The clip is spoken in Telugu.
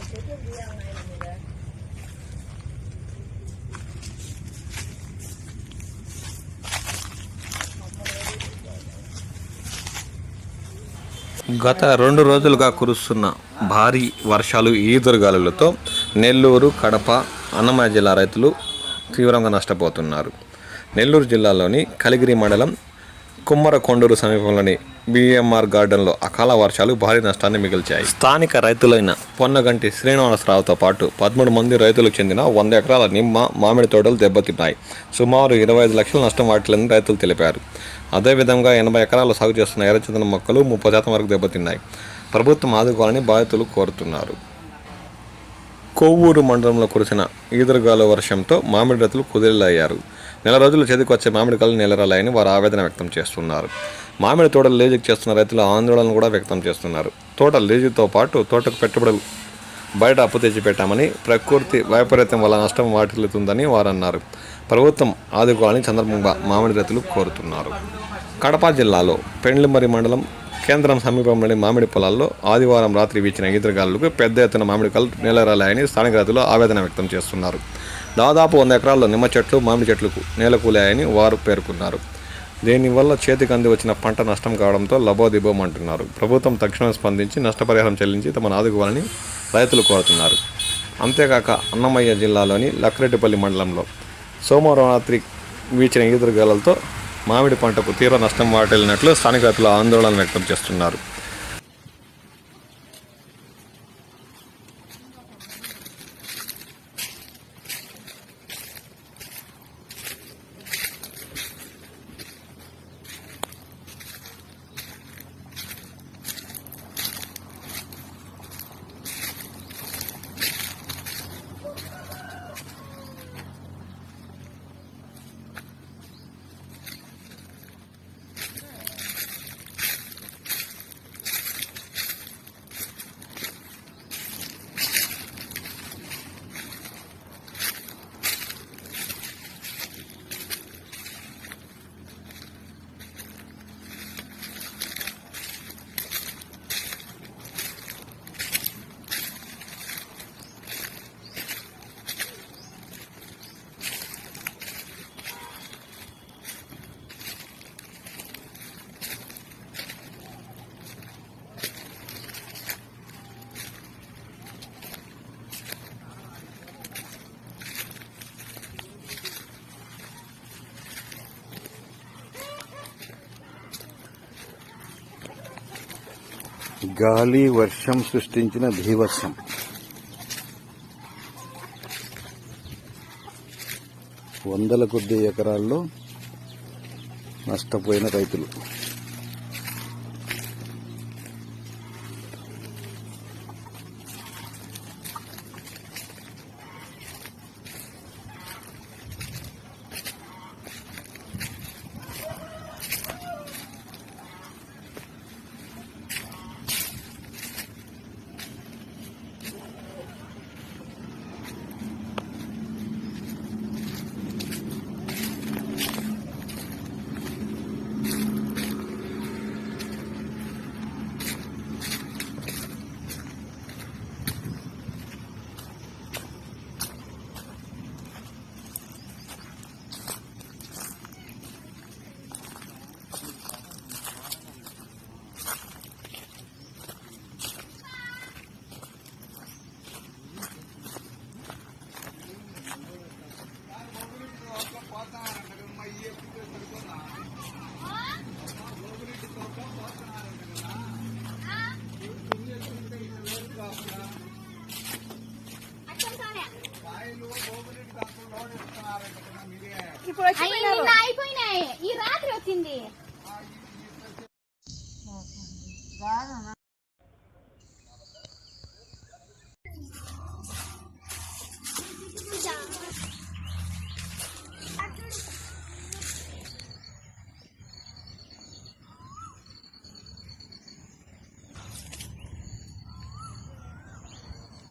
గత 2 రోజులుగా కురుస్తున్న భారీ వర్షాలు ఈదురుగాలులతో నెల్లూరు, కడప, అన్నమయ్య జిల్లా రైతులు తీవ్రంగా నష్టపోతున్నారు. నెల్లూరు జిల్లాలోని కలిగిరి మండలం కుమ్మరకొండూరు సమీపంలోని బిఎంఆర్ గార్డెన్లో అకాల వర్షాలు భారీ నష్టాన్ని మిగిల్చాయి. స్థానిక రైతులైన పొన్నగంటి శ్రీనివాసరావుతో పాటు 13 మంది రైతులకు చెందిన 100 ఎకరాల నిమ్మ, మామిడి తోటలు దెబ్బతిన్నాయి. సుమారు 25 లక్షల నష్టం వాటిల్లని రైతులు తెలిపారు. అదేవిధంగా 80 ఎకరాలు సాగు చేస్తున్న ఎర్రచందనం మొక్కలు 30% వరకు దెబ్బతిన్నాయి. ప్రభుత్వం ఆదుకోవాలని బాధితులు కోరుతున్నారు. కొవ్వూరు మండలంలో కురిసిన ఈదురుగాలు వర్షంతో మామిడి రైతులు కుదేలయ్యారు. నెల రోజులు చేతికి వచ్చే మామిడికాయలు నేలరాలని వారు ఆవేదన వ్యక్తం చేస్తున్నారు. మామిడి తోటలు లీజుకు చేస్తున్న రైతులు ఆందోళన కూడా వ్యక్తం చేస్తున్నారు. తోట లీజుతో పాటు తోటకు పెట్టుబడులు బయట అప్పు తెచ్చి పెట్టామని, ప్రకృతి వైపరీత్యం వల్ల నష్టం వాటిల్లుతుందని వారు అన్నారు. ప్రభుత్వం ఆదుకోవాలని సందర్భంగా మామిడి రైతులు కోరుతున్నారు. కడప జిల్లాలో పెండ్లిమర్రి మండలం కేంద్రం సమీపంలోని మామిడి పొలాల్లో ఆదివారం రాత్రి వీచిన ఈదురుగాలులకు పెద్ద ఎత్తున మామిడికాయలు నేలరాలని స్థానిక రైతులు ఆవేదన వ్యక్తం చేస్తున్నారు. దాదాపు 100 ఎకరాల్లో నిమ్మ చెట్లు, మామిడి చెట్లకు నేలకూలాయని వారు పేర్కొన్నారు. దీనివల్ల చేతికి అంది వచ్చిన పంట నష్టం కావడంతో లబోదిబోమంటున్నారు. ప్రభుత్వం తక్షణం స్పందించి నష్టపరిహారం చెల్లించి తమను ఆదుకోవాలని రైతులు కోరుతున్నారు. అంతేకాక అన్నమయ్య జిల్లాలోని లక్రెడ్డిపల్లి మండలంలో సోమవారం రాత్రి వీచిన ఈదురుగాలులతో మామిడి పంటకు తీవ్ర నష్టం వాటిల్లినట్లు స్థానిక రైతులు ఆందోళన వ్యక్తం చేస్తున్నారు. గాలి వర్షం సృష్టించిన భీభత్సం. వందల కొద్ది ఎకరాల్లో నష్టపోయిన రైతులు. ఇప్పుడు అయిపోయినాయి. ఈ రాత్రి వచ్చింది.